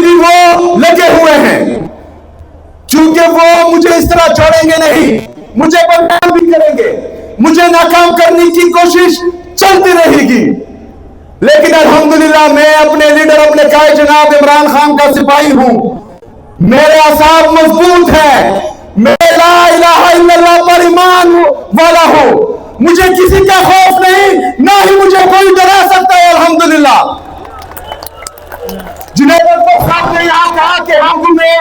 भी वो लगे हुए हैं, क्योंकि वो मुझे इस तरह छोड़ेंगे नहीं, मुझे बदनाम भी करेंगे, मुझे नाकाम करने की कोशिश चलती रहेगी। लेकिन अल्हम्दुलिल्लाह मैं अपने लीडर, अपने कायद जनाब इमरान खान का सिपाही हूं। मेरे असाब मजबूत है, मैं ला इलाहा इल्लल्लाह पर ईमान वाला हूं, मुझे किसी का खौफ नहीं, ना ही मुझे कोई डरा सकता है। अल्हम्दुलिल्लाह। जुनैद अकबर साहब ने यहां कहा कि हम में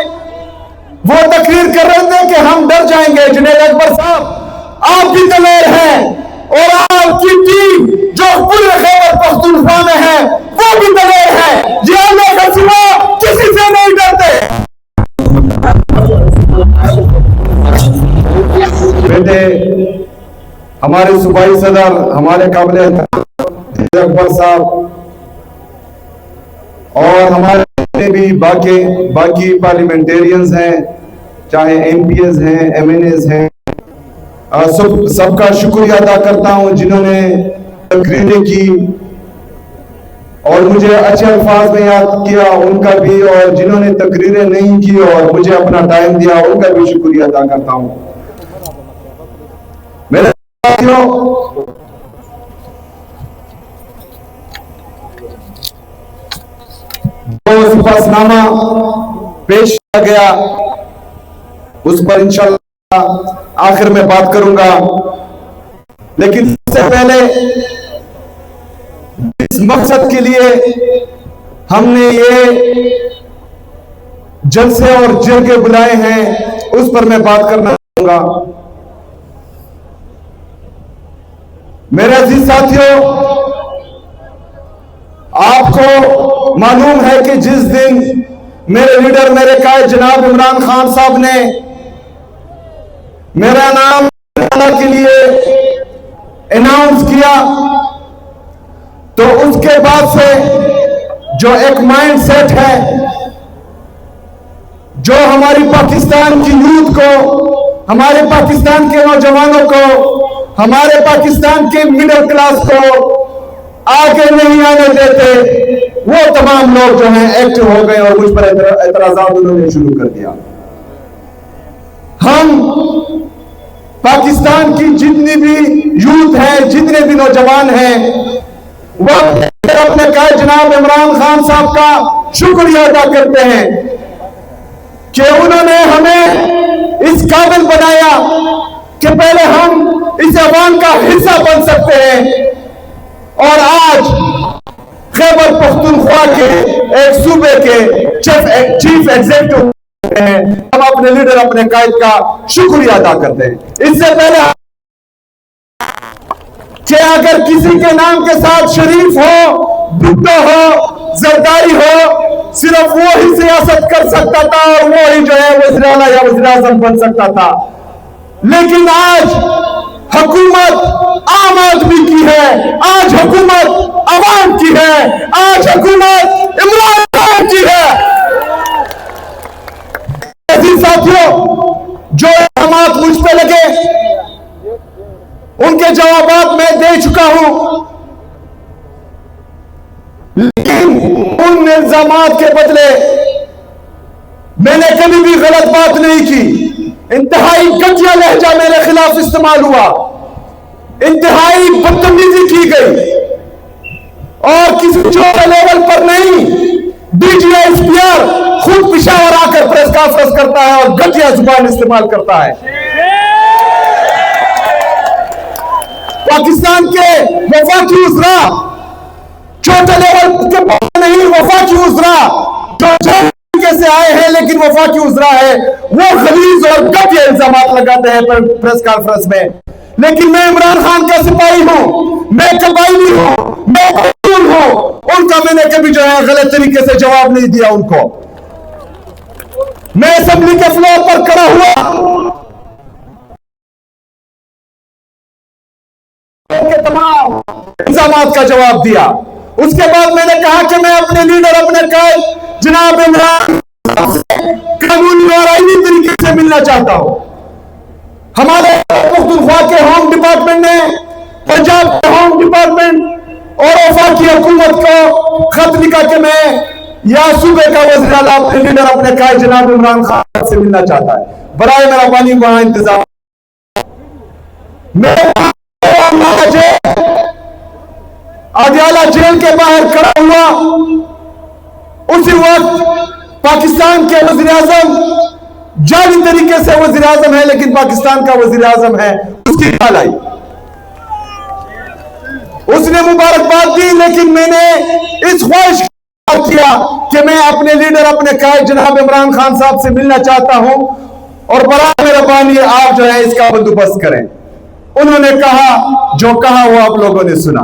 वो तकरीर कर रहे थे कि हम डर जाएंगे। जुनैद अकबर साहब, आप भी दलेर हैं और आपकी टीम जो पूरे खैबर पख्तूनख्वा में है वो भी दलेर है। ये अल्लाह का सिवा किसी से नहीं डरते। बेटे, हमारे सूबाई सदर, हमारे काबिल अकबर साहब और हमारे भी बाकी पार्लियामेंटेरियंस हैं, चाहे एमपीएस हैं, एमएनएस हैं, सबका शुक्रिया अदा करता हूं जिन्होंने तकरीरें की और मुझे अच्छे अल्फाज में याद किया, उनका भी, और जिन्होंने तकरीरें नहीं की और मुझे अपना टाइम दिया उनका भी शुक्रिया अदा करता हूं। मेरे साथियों, जो सिफासनामा पेश किया गया उस पर इंशाअल्लाह आखिर में बात करूंगा, लेकिन सबसे पहले इस मकसद के लिए हमने ये जलसे और जिरगे बुलाए हैं उस पर मैं बात करना चाहूंगा। मेरे अजीज साथियों, आपको मालूम है कि जिस दिन मेरे लीडर, मेरे कायद जनाब इमरान खान साहब ने मेरा नाम के लिए अनाउंस किया, तो उसके बाद से जो एक माइंड सेट है, जो हमारी पाकिस्तान की यूथ को, हमारे पाकिस्तान के नौजवानों को, हमारे पाकिस्तान के मिडिल क्लास को आगे नहीं आने देते, वो तमाम लोग जो हैं एक्टिव हो गए और मुझ पर एतराजात उन्होंने शुरू कर दिया। हम पाकिस्तान की जितनी भी यूथ है, जितने भी नौजवान हैं, वह अपने कायद जनाब इमरान खान साहब का शुक्रिया अदा करते हैं कि उन्होंने हमें इस काबिल बनाया कि पहले हम इस अवाम का हिस्सा बन सकते हैं और आज खैबर पख्तूनख्वा के एक सूबे के चीफ एग्जीक्यूटिव हैं। हम अपने लीडर, अपने कायद का शुक्रिया अदा करते हैं। इससे पहले कि अगर किसी के नाम के साथ शरीफ हो, भुट्टो हो, जरदारी हो, सिर्फ वो ही सियासत कर सकता था और वो ही जो है वज़ीर आला या वज़ीर आज़म बन सकता था। लेकिन आज हुकूमत आम आदमी की है, आज हुकूमत अवाम की है, आज हुकूमत इमरान खान की है। ऐसी साथियों, जो इल्जामात मुझ पे लगे उनके जवाबात मैं दे चुका हूं, लेकिन उन इल्जामात के बदले मैंने कभी भी गलत बात नहीं की। इंतहाई घटिया लहजा मेरे खिलाफ इस्तेमाल हुआ, इंतहाई बदतमीजी की गई और किसी छोटे लेवल पर नहीं, डीजीएसपीआर खुद पिशावर आकर प्रेस कॉन्फ्रेंस करता है और घटिया जुबान इस्तेमाल करता है। पाकिस्तान के वफाकी उज़रा, छोटे लेवल के नहीं, वफाकी उज़रा जो से आए हैं लेकिन वफाकी उज़रा है, वो गलीज और घटिया इल्जामात लगाते हैं प्रेस कॉन्फ्रेंस में। लेकिन मैं इमरान खान का सिपाही हूं, मैं कबायली हूं, मैं मजदूर हूं, उनका मैंने कभी जो है गलत तरीके से जवाब नहीं दिया उनको। मैं असेंबली के फ्लोर पर खड़ा हुआ, के तमाम इल्जामात का जवाब दिया। उसके बाद मैंने कहा कि मैं अपने लीडर, अपने कायद जनाब इमरान कानूनी और आईनी तरीके से मिलना चाहता हूं। हमारे पख्तूनख्वा के होम डिपार्टमेंट ने, पंजाब के होम डिपार्टमेंट और वफाकी हुकूमत को खत लिखा कि मैं या सूबे का वज़ीर आला अपने लीडर अपने कायद जनाब इमरान खान से मिलना चाहता है, बराए मेहरबानी वहां इंतजाम। अदियाला जेल के बाहर खड़ा हुआ, उसी वक्त पाकिस्तान के वज़ीर आज़म जाली तरीके से वज़ीर आज़म है, लेकिन पाकिस्तान का वज़ीर आज़म है, उसकी हाल आई, उसने मुबारकबाद दी, लेकिन मैंने इस ख्वाहिश किया कि मैं अपने लीडर अपने कायद जनाब इमरान खान साहब से मिलना चाहता हूं और बराए मेहरबानी आप जो है इसका बंदोबस्त करें। उन्होंने कहा, जो कहा वो आप लोगों ने सुना।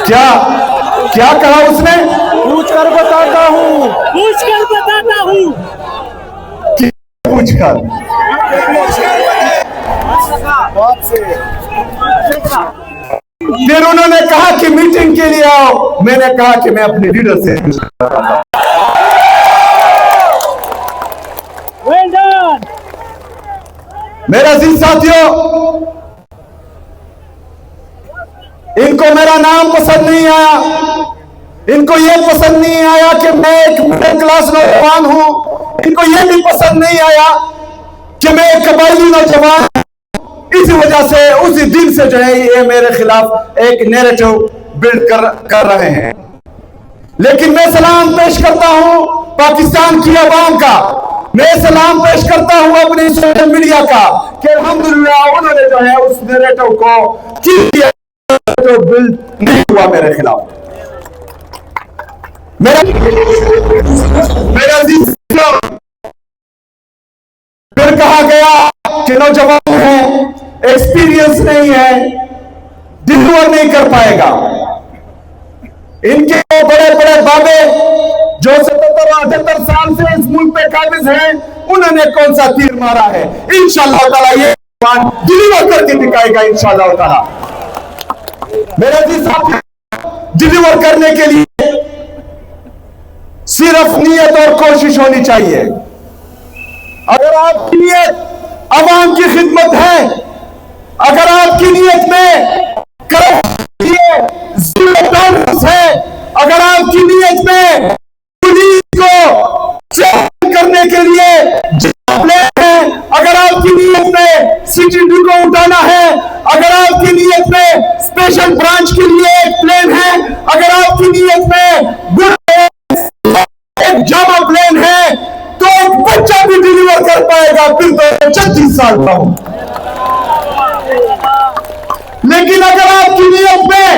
क्या क्या कहा उसने? पूछ कर बताता हूँ, पूछ कर बताता हूँ, पूछ कर। फिर उन्होंने कहा कि मीटिंग के लिए आओ, मैंने कहा कि मैं अपने लीडर से। मेरा अजीज साथियों, इनको मेरा नाम पसंद नहीं आया, इनको यह पसंद नहीं आया कि मैं एक मिडिल क्लास नौजवान हूं, इनको यह भी पसंद नहीं आया कि मैं एक कबायली नौजवान। इसी वजह से उसी दिन से जो है ये मेरे खिलाफ एक नैरेटिव बिल्ड कर रहे हैं। लेकिन मैं सलाम पेश करता हूं पाकिस्तान की आवाम का, मैं सलाम पेश करता हूं अपने सोशल मीडिया का कि अल्हम्दुलिल्लाह उन्होंने जो है उस नैरेटिव को बिल्ड नहीं हुआ मेरे खिलाफ। मेरा फिर कहा गया कि नौजवान है, एक्सपीरियंस नहीं है, डिलीवर नहीं कर पाएगा। इनके बड़े बड़े बाबे जो 77-78 साल से इस मुल्क पे काबिज हैं, उन्होंने कौन सा तीर मारा है? इंशाअल्लाह ताला ये डिलीवर करके दिखाएगा इंशाअल्लाह ताला। मेरे जी साहब, डिलीवर करने के लिए सिर्फ नियत और कोशिश होनी चाहिए। अगर आपकी नियत अवाम की खिदमत है, अगर आपकी नियत में टॉलरेंस है, अगर आपकी नियत में पुलिस को चेक करने के लिए प्लान है, अगर आपकी नियत में सीसीटीवी को उठाना है, अगर आपकी नियत में स्पेशल ब्रांच के लिए एक प्लान है, अगर आपकी नियत में एक जामा प्लान है, तो एक बच्चा भी डिलीवर कर पाएगा, फिर तो 36 साल का हो। लेकिन अगर आपकी नियत में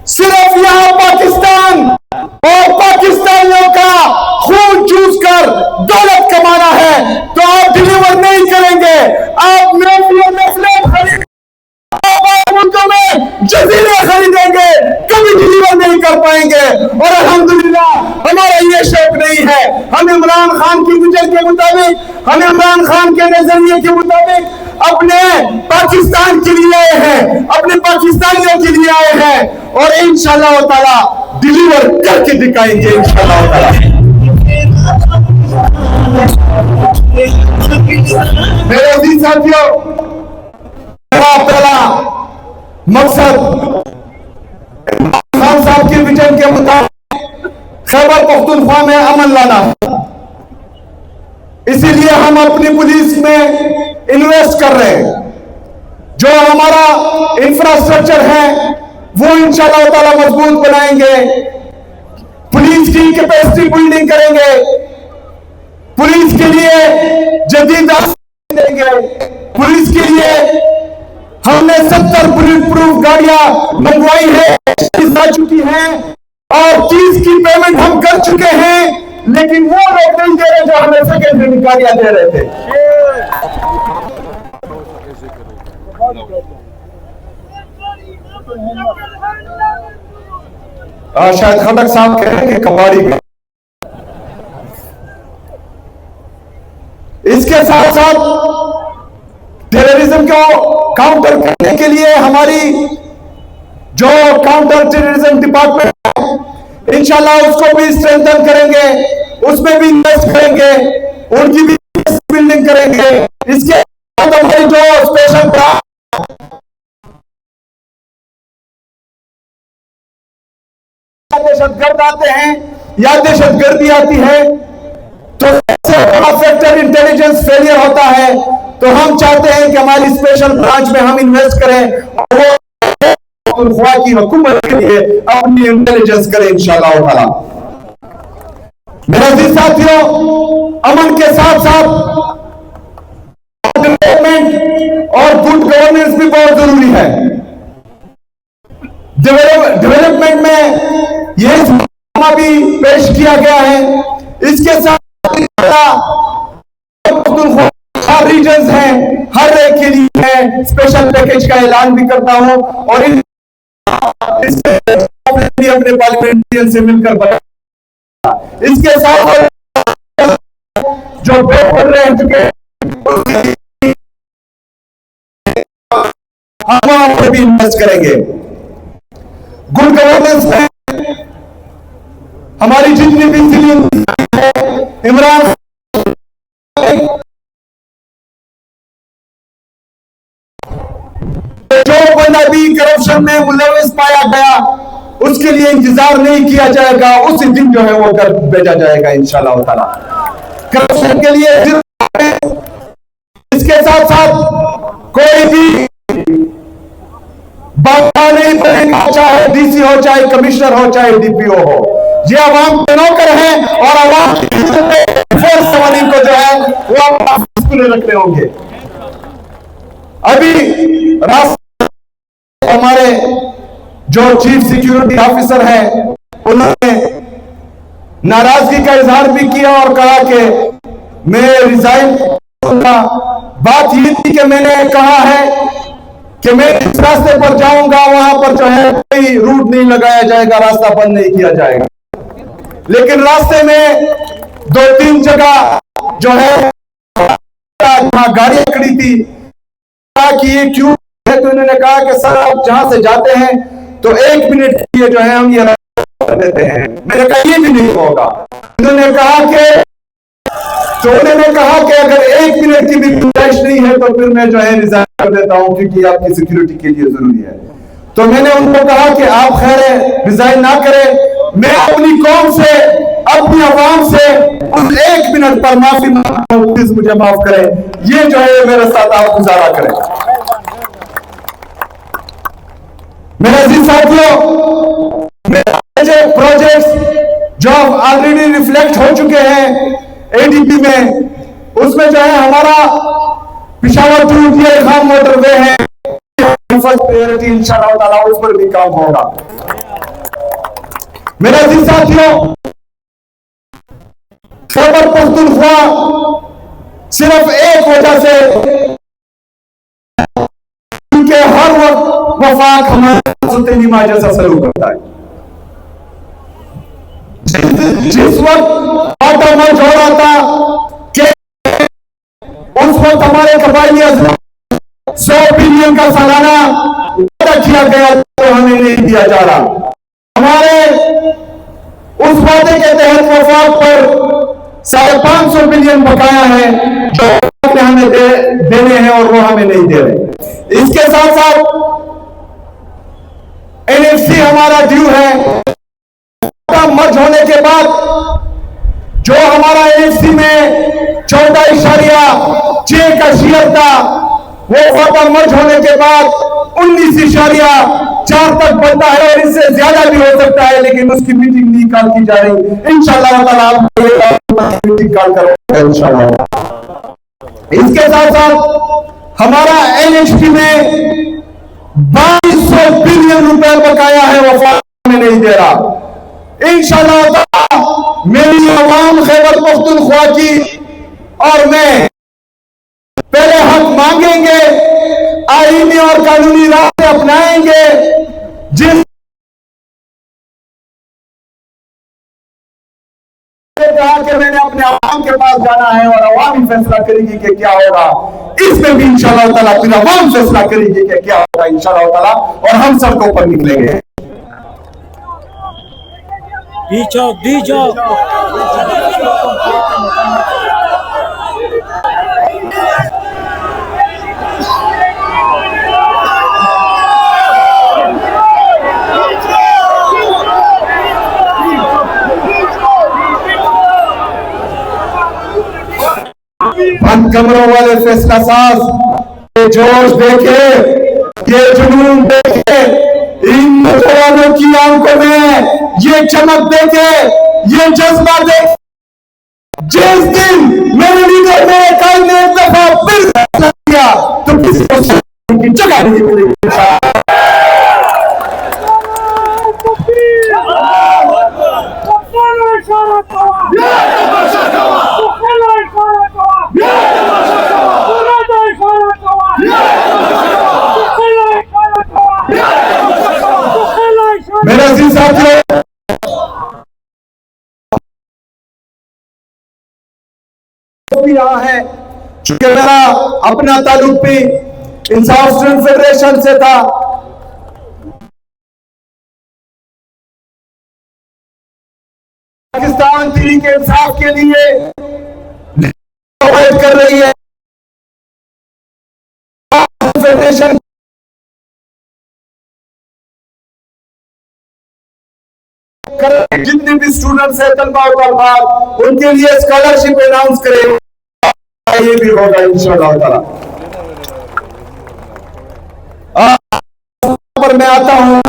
सिर्फ यहां पाकिस्तान और पाकिस्तानियों का खून चूस कर दौलत कमाना है, तो आप डिलीवर नहीं करेंगे। आप मुल्कों में जजीरे खरीदेंगे, कभी डिलीवर नहीं कर पाएंगे। और अल्हम्दुलिल्लाह हमारा ये शौक नहीं है। हम इमरान खान की विजन के मुताबिक, हम इमरान खान के नजरिए के मुताबिक अपने पाकिस्तान के लिए आए हैं, अपने पाकिस्तानियों के लिए आए हैं, और इंशाअल्लाह ताला डिलीवर करके दिखाएंगे इंशाअल्लाह ताला। मेरे अजीज साथियों, मकसद खान साहब के विजन के मुताबिक खैबर पख्तूनख्वा में अमन लाना है। इसीलिए हम अपनी पुलिस में इन्वेस्ट कर रहे हैं। जो हमारा इंफ्रास्ट्रक्चर है वो इंशाअल्लाह ताला मजबूत बनाएंगे, पुलिस की कैपेसिटी बिल्डिंग करेंगे, पुलिस के लिए जदीद देंगे। पुलिस के लिए हमने 70 बुलेट प्रूफ गाड़ियां मंगवाई है, आ चुकी हैं, और 30 की पेमेंट हम कर चुके हैं। लेकिन वो लोग नहीं दे रहे जो हमें सेकेंड हैंड गाड़ियां दे रहे थे। शायद खटक साहब कह रहे हैं कि कबाड़ी में। इसके साथ साथ टेररिज्म को काउंटर करने के लिए हमारी जो काउंटर टेररिज्म डिपार्टमेंट है, इंशाल्लाह उसको भी स्ट्रेंथन करेंगे, उसमें भी इन्वेस्ट करेंगे, उनकी भी बिल्डिंग करेंगे। इसके दहशतगर्द आते हैं या दहशतगर्दी आती है तो सबसे बड़ा फैक्टर इंटेलिजेंस फेलियर होता है। तो हम चाहते हैं कि हमारी स्पेशल ब्रांच में हम इन्वेस्ट करें और वो खुदा की हुकूमत के लिए अपनी इंटेलिजेंस करें इंशाअल्लाह ताला। मेरे अजीज साथियों, अमन के साथ साथ डेवलपमेंट और गुड गवर्नेंस भी बहुत जरूरी है। डेवलपमेंट में यह भी पेश किया गया है। इसके साथ रीजन्स हैं, हर एक के लिए मैं स्पेशल पैकेज का ऐलान भी करता हूं और अपने पार्लियामेंटेरियन से मिलकर बता। इसके साथ जो पेपर रह चुके हम वहां पर भी इन्वेस्ट करेंगे। गुड गवर्नेंस में हमारी जितनी भी इमरान जो बंदा भी करप्शन में मुलविस पाया गया उसके लिए इंतजार नहीं किया जाएगा, उसी दिन जो है वो कर भेजा जाएगा इंशाअल्लाह ताला। करप्शन के लिए इसके साथ साथ कोई भी बाबा नहीं बनेगा, चाहे डीसी हो, चाहे कमिश्नर हो, चाहे डीपीओ हो। ये आवाम के नौकर हैं और आवाम को जो है वो स्कूल रख रहे होंगे। अभी हमारे जो चीफ सिक्योरिटी ऑफिसर हैं उन्होंने नाराजगी का इजहार भी किया और कहा कि मैं रिजाइन करूंगा। बात ये थी कि मैंने कहा है कि मैं इस रास्ते पर जाऊंगा, वहां पर जो है कोई रूट नहीं लगाया जाएगा, रास्ता बंद नहीं किया जाएगा। लेकिन रास्ते में 2-3 जगह जो है गाड़ियां खड़ी थी कि ये क्यों है, तो इन्होंने कहा कि सर आप जहां से जाते हैं तो 1 मिनट के लिए जो है हम ये कर देते हैं। मैंने कहा ये भी नहीं होगा। उन्होंने कहा कि अगर 1 मिनट की भी गुंजाइश नहीं है तो फिर मैं जो है रिजाइन कर देता हूं क्योंकि आपकी सिक्योरिटी के लिए जरूरी है। तो मैंने उनको कहा कि आप खैर रिजाइन ना करें, मैं अपनी कौम से, अपनी आवाम से उस 1 मिनट पर माफी मांगता हूं, प्लीज मुझे माफ करें। ये जो है मेरे साथ आप गुजारा करें। मेरे अजीज साथियों, मेरे प्रोजेक्ट्स जो ऑलरेडी रिफ्लेक्ट हो चुके हैं एडीपी में, उसमें जो है हमारा Peshawar to India Khan motorway है, फर्स्ट प्रायोरिटी इंशाअल्लाह ताला उस पर भी काम होगा। मेरे अजीज साथियों, खैबर पख्तूनख्वा सिर्फ एक वजह से उनके हर वक्त वफाक हमारे नीमा जैसा सलूक करता है। जिस वक्त आटा मर्ज हो रहा था कि उस वक्त हमारे कबायली 100 बिलियन का सालाना वादा किया गया तो हमें नहीं दिया जा रहा। हमारे उस वादे के तहत वफाक पर 550 बिलियन बकाया है जो हमें देने हैं और वो हमें नहीं दे रहे। इसके साथ साथ एनएफसी हमारा ड्यू है। मर्ज होने के बाद जो हमारा एनएफसी में 14.6 का शेयर था, वो खाता मर्ज होने के बाद 19.4 तक बनता है और इससे ज्यादा भी हो सकता है, लेकिन उसकी मीटिंग नहीं कॉल की जा रही। इंशाअल्लाह ताला मीटिंग कॉल करेंगे इंशाअल्लाह। इसके साथ साथ हमारा एनएचटी में 2200 बिलियन रुपए बकाया है, वफा में नहीं दे रहा। इंशाअल्लाह मेरी आवाम खैबर पख्तूनख्वा की और मैं पहले हक मांगेंगे, आईनी और कानूनी रास्ते अपनाएंगे। जिस कहा कि मैंने अपने आवाम के पास जाना है और आवाम ही फैसला करेगी कि क्या होगा, इसमें भी इंशाअल्लाह ताला फिर आवाम फैसला करेगी कि क्या होगा इंशाअल्लाह ताला, और हम सड़कों पर निकलेंगे। दीजो बंद कमरों वाले फैसला साज, ये जोश देखे, ये जुनून देखे, इन नौजवानों की आंखों में ये चमक देखे, ये जज्बा देखे। जिस दिन मेरे लीडर ने एक दफा फिर फैसला किया तो किसी को की जगह नहीं मिलेगी। मेरे अजीज साथियों, यहाँ है चूंकि मेरा अपना ताल्लुक भी इंसाफ स्टूडेंट फेडरेशन से था। पाकिस्तान तहरीक इंसाफ के लिए कर रही है फेडरेशन, जितने भी स्टूडेंट्स है तलबा और उनके लिए स्कॉलरशिप अनाउंस करें, ये भी होगा इंशाअल्लाह ताला। पर मैं आता हूं,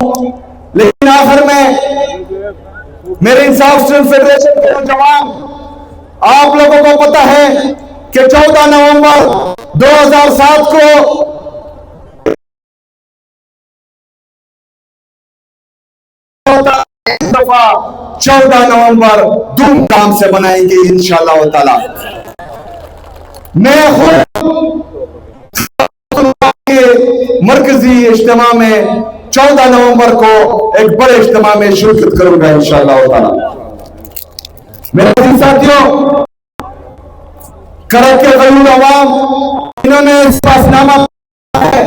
लेकिन आखिर में मेरे इंसाफ स्टूडेंट फेडरेशन के नौजवान, आप लोगों को पता है कि 14 नवंबर 2007 को दफा 14 नवंबर धूमधाम से मनाएंगे इंशाअल्लाह ताला। मैं खुद मरकजी इज्तिमा में 14 नवंबर को एक बड़े इज्तिमा में शिरकत करूंगा इंशाअल्लाह ताला। मेरे साथियों, करब के गरीब अवाम, इन्होंने इस्तीफानामा है,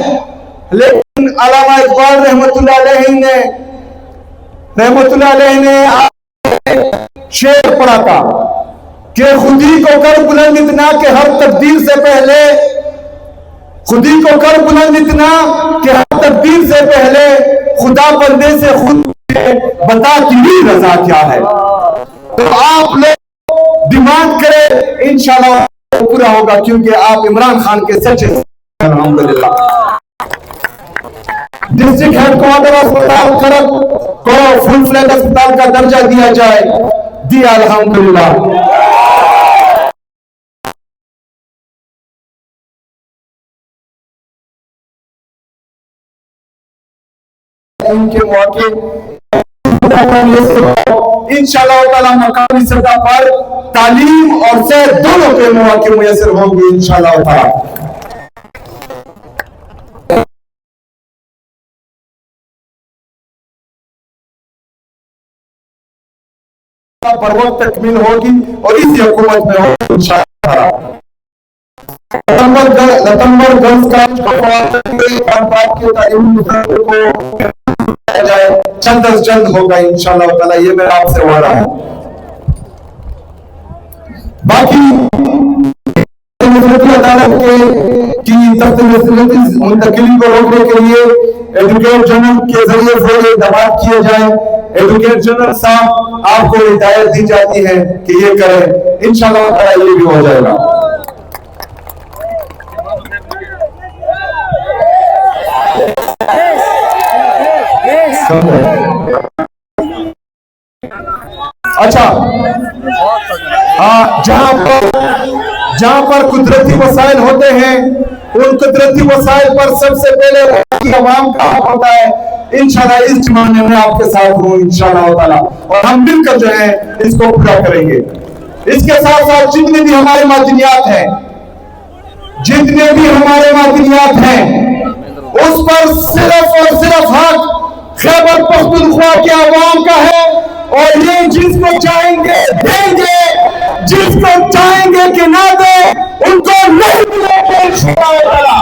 लेकिन अल्लामा इकबाल रहमतुल्लाह अलैह ने शेर पढ़ा था कि खुदी को कर बुलंद इतना कि हर तब्दील से पहले, खुदी को कर बुलंद इतना कि हर तब्दील से पहले खुदा बंदे से खुद बता तेरी रजा क्या है। तो आप लोग डिमांड करें, इंशाल्लाह पूरा होगा, क्योंकि आप इमरान खान के सच्चे अल्हम्दुलिल्लाह। डिस्ट्रिक्ट हेडक्वार्टर अस्पताल करब को फुल फ्लैग अस्पताल का दर्जा दिया जाए, दिया अल्हम्दुलिल्लाह। इनके मौके इंशाअल्लाह ताला मकामी सतह पर तालीम और सैर दोनों के मौके मुयस्सर होंगे इंशाअल्लाह ताला। पर वक्त तकमील होगी और इसी हुकूमत में होगी इंशाअल्लाह। लतंबर गर्ल्स जाए जल्द अज जल्द होगा इंशाअल्लाह ताला, ये मेरा आपसे वादा है। बाकी अदालत की मुंतकिली को रोकने के लिए एडवोकेट जनरल के जरिए से दबाव किए जाए। एडवोकेट जनरल साहब आपको हिदायत दी जाती है कि ये करें, इंशाअल्लाह ताला ये भी हो जाएगा। अच्छा, जहां पर कुदरती वसाइल होते हैं, उन कुदरती वसाइल पर सबसे पहले आवाम का हक होता है। इंशाअल्लाह इस जमाने में आपके साथ हूँ इंशाअल्लाह ताला, और हम मिलकर जो है इसको पूरा करेंगे। इसके साथ साथ जितने भी हमारे मादनियात हैं, उस पर सिर्फ और सिर्फ हक खैबर पख्तूनख्वा के आवाम का है, और ये जिसको चाहेंगे देंगे, जिसको चाहेंगे कि ना दे उनको नहीं मिलेंगे इंशाअल्लाह।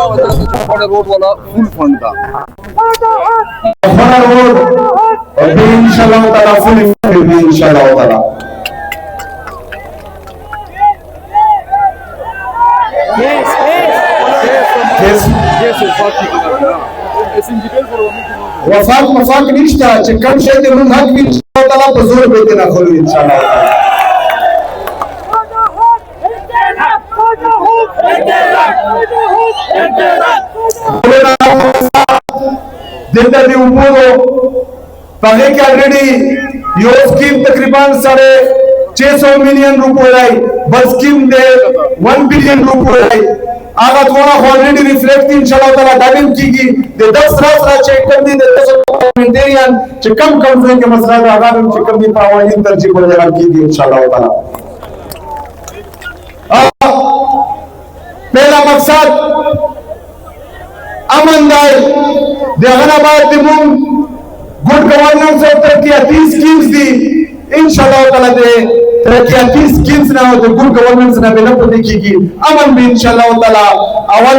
रोड वाला फुल फंड था रोड और भी इंशाल्लाह ताला फुल भी इंशाल्लाह ताला। वफाक मफाक निष्ठा चिकन शेद मुन हक भी इंशाल्लाह ताला बजूर बेते ना खोलो इंशाल्लाह। जिंदा दी उम्मीदो पहले के ऑलरेडी यो स्कीम तकरीबन 650 मिलियन रुपए बस स्कीम दे 1 बिलियन रुपए आगा थोड़ा ऑलरेडी रिफ्लेक्ट इंशाल्लाह ताला डाबिंग कीगी दे 10 रात चेक कर दी दे 10 पार्लियामेंटेरियन च कम के मसला आगा में च कम पावर इन तरजीह को जवाब कीगी इंशाल्लाह ताला। पहला मकसद अमन दाय जहानाबाद दिमुम गुड गवर्नेंस और तरक्याती स्कीम्स दी इंशाल्लाह ताला दे तरक्याती स्कीम्स ना हो तो गुड गवर्नेंस ना बेना पड़ेगी अमन भी इंशाल्लाह ताला अवल